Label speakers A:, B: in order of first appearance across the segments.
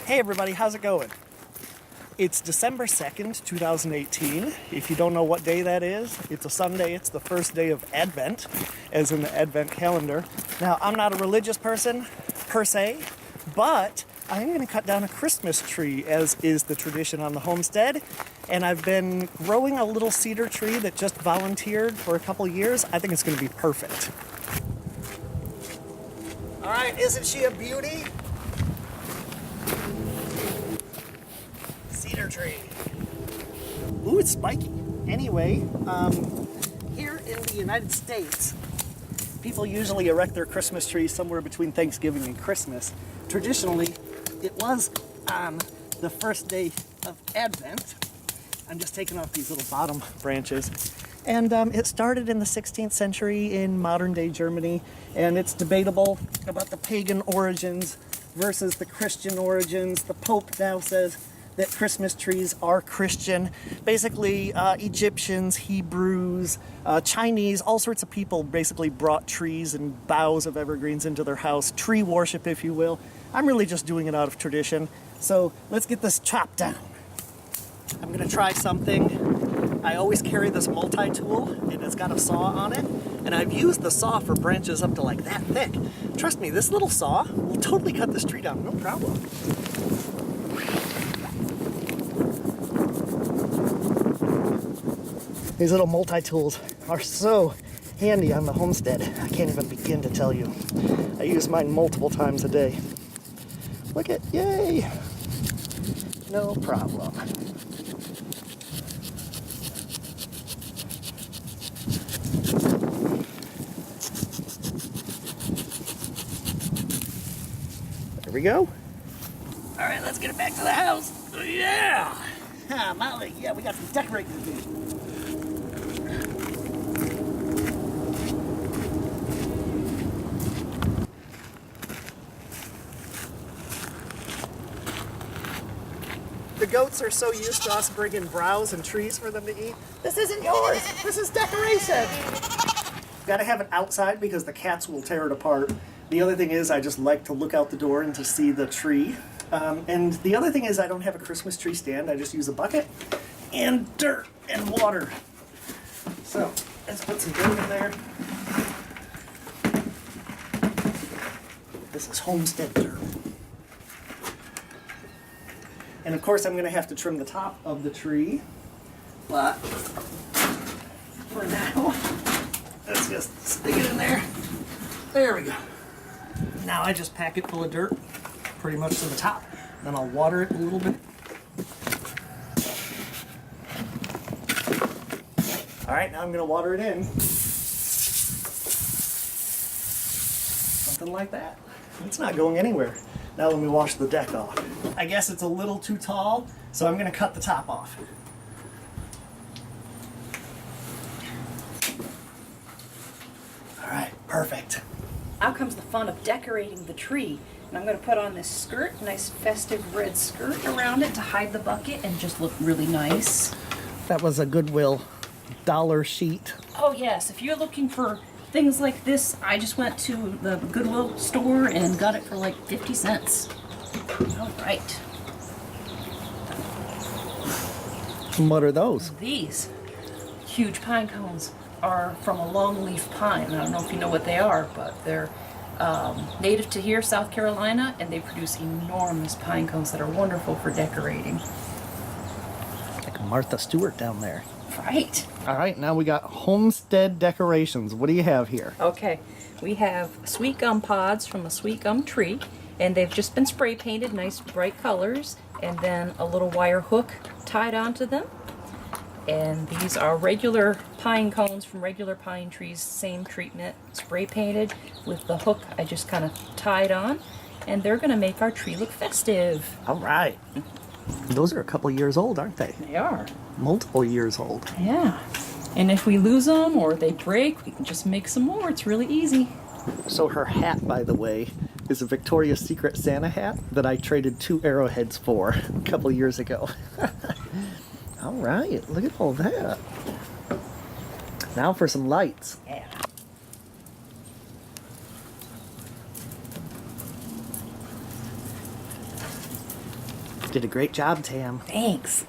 A: Hey everybody, how's it going? It's December 2nd, 2018. If you don't know what day that is, it's a Sunday. It's the first day of Advent, as in the Advent calendar. Now, I'm not a religious person, per se, but I am going to cut down a Christmas tree, as is the tradition on the homestead. And I've been growing a little cedar tree that just volunteered for a couple years. I think it's going to be perfect. All right, isn't she a beauty? Cedar tree. Ooh, it's spiky. Anyway, here in the United States, people usually erect their Christmas trees somewhere between Thanksgiving and Christmas. Traditionally, it was on the first day of Advent. I'm just taking off these little bottom branches. And it started in the 16th century in modern day Germany, and it's debatable about the pagan origins versus the Christian origins. The Pope now says that Christmas trees are Christian. Basically, Egyptians, Hebrews, Chinese, all sorts of people basically brought trees and boughs of evergreens into their house. Tree worship, if you will. I'm really just doing it out of tradition. So let's get this chopped down. I'm gonna try something. I always carry this multi-tool, and it's got a saw on it. And I've used the saw for branches up to like that thick. Trust me, this little saw will totally cut this tree down, no problem. These little multi-tools are so handy on the homestead. I can't even begin to tell you. I use mine multiple times a day. Look at, yay! No problem. There we go. All right, let's get it back to the house. Yeah! Molly, yeah, we got some decorating to do. The goats are so used to us bringing browse and trees for them to eat. This isn't yours. This is decoration. Gotta have it outside because the cats will tear it apart. The other thing is I just like to look out the door and to see the tree. And the other thing is I don't have a Christmas tree stand. I just use a bucket and dirt and water. So let's put some dirt in there. This is homestead dirt. And of course I'm going to have to trim the top of the tree, but for now, let's just stick it in there. There we go. Now I just pack it full of dirt, pretty much to the top. Then I'll water it a little bit. All right, now I'm going to water it in. Something like that. It's not going anywhere. Now let me wash the deck off. I guess it's a little too tall, so I'm going to cut the top off. All right, perfect.
B: Now comes the fun of decorating the tree. And I'm going to put on this skirt, nice festive red skirt around it to hide the bucket and just look really nice.
A: That was a Goodwill dollar sheet.
B: Oh yes, if you're looking for things like this, I just went to the Goodwill store and got it for like 50 cents. All right.
A: What are those?
B: These huge pine cones are from a longleaf pine. I don't know if you know what they are, but they're native to here, South Carolina, and they produce enormous pine cones that are wonderful for decorating.
A: Like Martha Stewart down there.
B: Right.
A: All right, now we got Homestead Decorations. What do you have here?
B: Okay, we have sweet gum pods from a sweet gum tree, and they've just been spray painted, nice bright colors, and then a little wire hook tied onto them. And these are regular pine cones from regular pine trees, same treatment, spray painted with the hook I just kind of tied on, and they're going to make our tree look festive.
A: All right. Those are a couple years old, aren't they?
B: They are.
A: Multiple years old.
B: Yeah. And if we lose them or they break, we can just make some more. It's really easy.
A: So her hat, by the way, is a Victoria's Secret Santa hat that I traded 2 arrowheads for a couple years ago. All right, look at all that. Now for some lights.
B: Yeah.
A: Did a great job, Tam.
B: Thanks.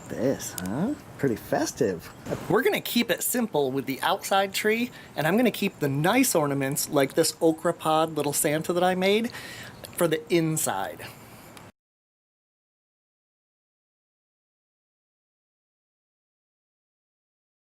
A: This, huh? Pretty festive. We're gonna keep it simple with the outside tree, and I'm gonna keep the nice ornaments like this okra pod little Santa that I made for the inside.